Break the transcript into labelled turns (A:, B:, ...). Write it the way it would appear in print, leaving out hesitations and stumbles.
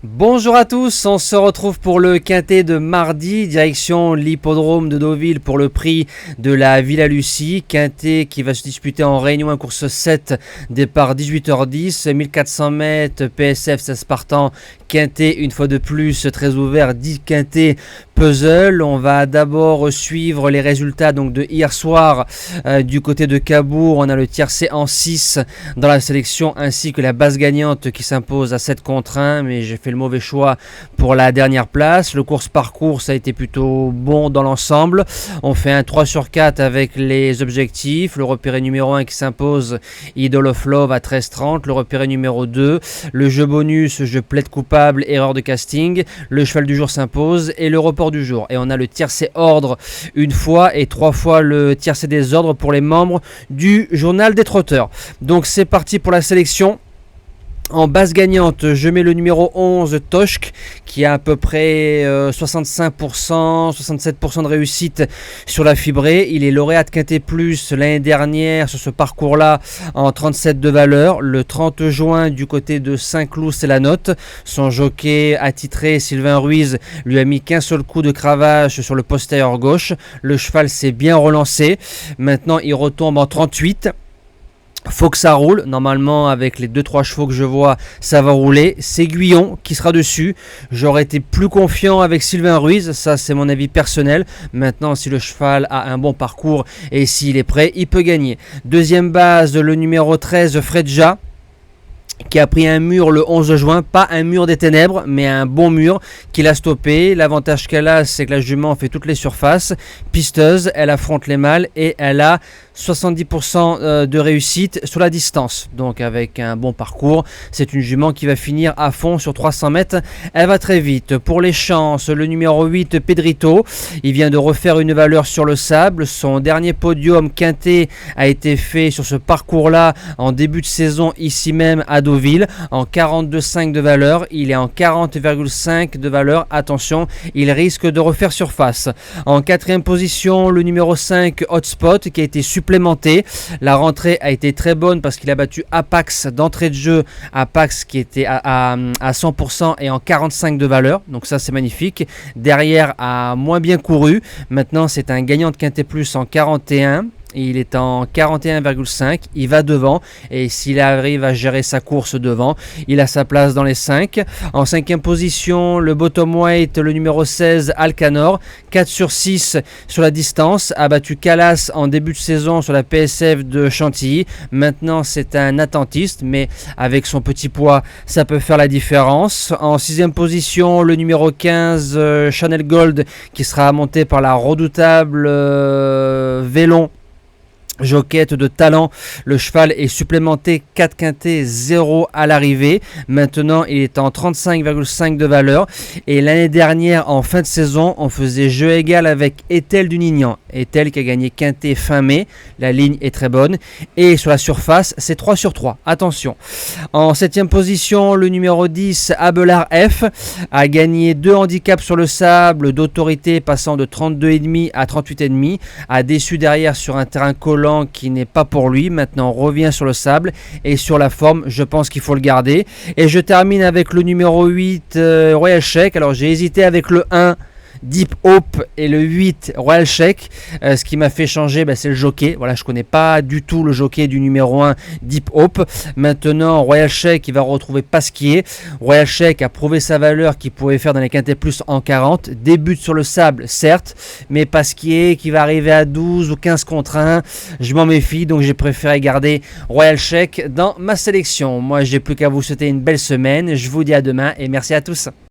A: Bonjour à tous, on se retrouve pour le quintet de mardi, direction l'hippodrome de Deauville pour le prix de la Villa Lucie. Quintet qui va se disputer en Réunion, course 7, départ 18h10, 1400 mètres, PSF 16 partants. Quintet une fois de plus très ouvert, 10 quintets puzzle. On va d'abord suivre les résultats donc de hier soir du côté de Cabourg. On a le tiercé en 6 dans la sélection ainsi que la base gagnante qui s'impose à 7 contre 1, mais j'ai fait le mauvais choix pour la dernière place. Le course par course a été plutôt bon dans l'ensemble. On fait un 3 sur 4 avec les objectifs. Le repéré numéro 1 qui s'impose, Idol of Love à 13,30. Le repéré numéro 2, le jeu bonus, je plaide coupable, erreur de casting. Le cheval du jour s'impose et le report du jour. Et on a le tiercé ordre une fois et 3 fois le tiercé des ordres pour les membres du journal des trotteurs. Donc c'est parti pour la sélection. En base gagnante, je mets le numéro 11, Toshk, qui a à peu près 65%, 67% de réussite sur la fibrée. Il est lauréat de Quintet Plus l'année dernière sur ce parcours-là en 37 de valeur. Le 30 juin, du côté de Saint-Cloud, c'est la note. Son jockey attitré, Sylvain Ruiz, lui a mis qu'un seul coup de cravache sur le postérieur gauche. Le cheval s'est bien relancé. Maintenant, il retombe en 38. Faut que ça roule, normalement avec les 2-3 chevaux que je vois ça va rouler. C'est Guyon qui sera dessus. J'aurais été plus confiant avec Sylvain Ruiz, ça c'est mon avis personnel. Maintenant si le cheval a un bon parcours et s'il est prêt, il peut gagner. Deuxième base, le numéro 13, Fredja, qui a pris un mur le 11 juin, pas un mur des ténèbres, mais un bon mur qu'il a stoppé. L'avantage qu'elle a, c'est que la jument fait toutes les surfaces, pisteuse, elle affronte les mâles et elle a 70% de réussite sur la distance. Donc avec un bon parcours, c'est une jument qui va finir à fond sur 300 mètres. Elle va très vite. Pour les chances, le numéro 8, Pedrito, il vient de refaire une valeur sur le sable. Son dernier podium quintet a été fait sur ce parcours-là en début de saison ici même à Deauville, en 42,5 de valeur. Il est en 40,5 de valeur. Attention, il risque de refaire surface. En quatrième position, le numéro 5, Hotspot, qui a été supplémenté. La rentrée a été très bonne parce qu'il a battu Apax d'entrée de jeu. Apax qui était à 100% et en 45 de valeur. Donc ça c'est magnifique. Derrière a moins bien couru. Maintenant c'est un gagnant de Quintet Plus en 41. Il est en 41,5, il va devant et s'il arrive à gérer sa course devant, il a sa place dans les 5. En 5e position, le bottom weight, le numéro 16, Alcanor, 4 sur 6 sur la distance, a battu Calas en début de saison sur la PSF de Chantilly. Maintenant c'est un attentiste, mais avec son petit poids, ça peut faire la différence. En 6e position, le numéro 15, Chanel Gold, qui sera monté par la redoutable Vélon, joquette de talent. Le cheval est supplémenté 4 quintets 0 à l'arrivée. Maintenant il est en 35,5 de valeur et l'année dernière en fin de saison on faisait jeu égal avec Etel du Nignan. Etel qui a gagné quintet fin mai, la ligne est très bonne et sur la surface c'est 3 sur 3, attention. En 7e position, le numéro 10, Abelard F, a gagné 2 handicaps sur le sable d'autorité, passant de 32,5 à 38,5, a déçu derrière sur un terrain collant qui n'est pas pour lui. Maintenant on revient sur le sable et sur la forme, je pense qu'il faut le garder. Et je termine avec le numéro 8, Royal Sheik. Alors j'ai hésité avec le 1 Deep Hope et le 8 Royal Sheik. Ce qui m'a fait changer, c'est le jockey. Voilà, je connais pas du tout le jockey du numéro 1 Deep Hope. Maintenant Royal Sheik, il va retrouver Pasquier. Royal Sheik a prouvé sa valeur qu'il pouvait faire dans les quintets plus en 40. Débute sur le sable certes, mais Pasquier qui va arriver à 12 ou 15 contre 1, je m'en méfie, donc j'ai préféré garder Royal Sheik dans ma sélection. Moi j'ai plus qu'à vous souhaiter une belle semaine. Je vous dis à demain et merci à tous.